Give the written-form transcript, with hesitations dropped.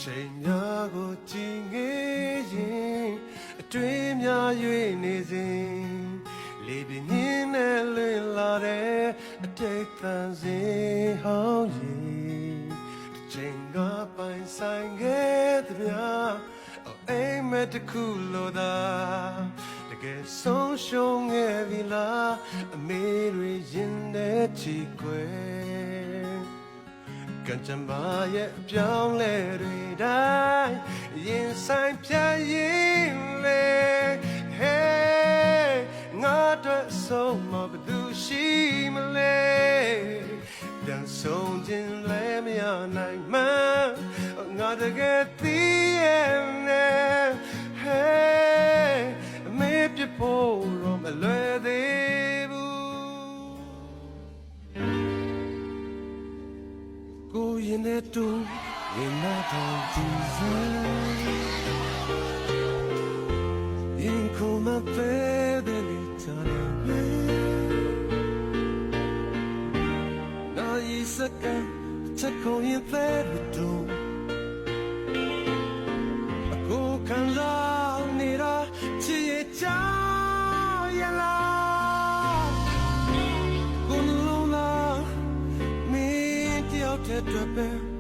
ချိန်များကိုကြည်ငယ်ရင်အတွင်းများ၍နေစဉ်လေပြင်းနဲ့လွင်လာတဲ့အတိတ်သံစဉ်ဟောင်းရင်ချိန်ကပိုင်ဆိုင်ခဲ့သည်များအိမ်မက်တစ်ခုလိုသာတကယ်ဆုံးရှုံးခဲ့ပြီလားအမေတွေရင်ထဲချီခွဲကံကြမ္မာရဲ့အပြောင်းလဲတွေတိုင်းရင်ဆိုင်ပြရင်လေ Hey ငါတို့ဆုံးမဘသူရှိမလဲပြန်ဆုံးခြင်းလည်းမရနိုင်မှငါတကယ်သိရဲ့နဲ့ Hey အမေပြဖို့တော့မလွယ်သေးဘူးကိုရင်နဲ့တူရင်နာတော်ဒီစံရင်ခုမပဲတဲ့လေချာလေနာရီစကန်ချက်ကိုရင်တဲ့တူအကိုခံစားနေတာချစ်ရဲ့ချာရလားကိုလုံးလားမင်းတယောက်တည်းပဲ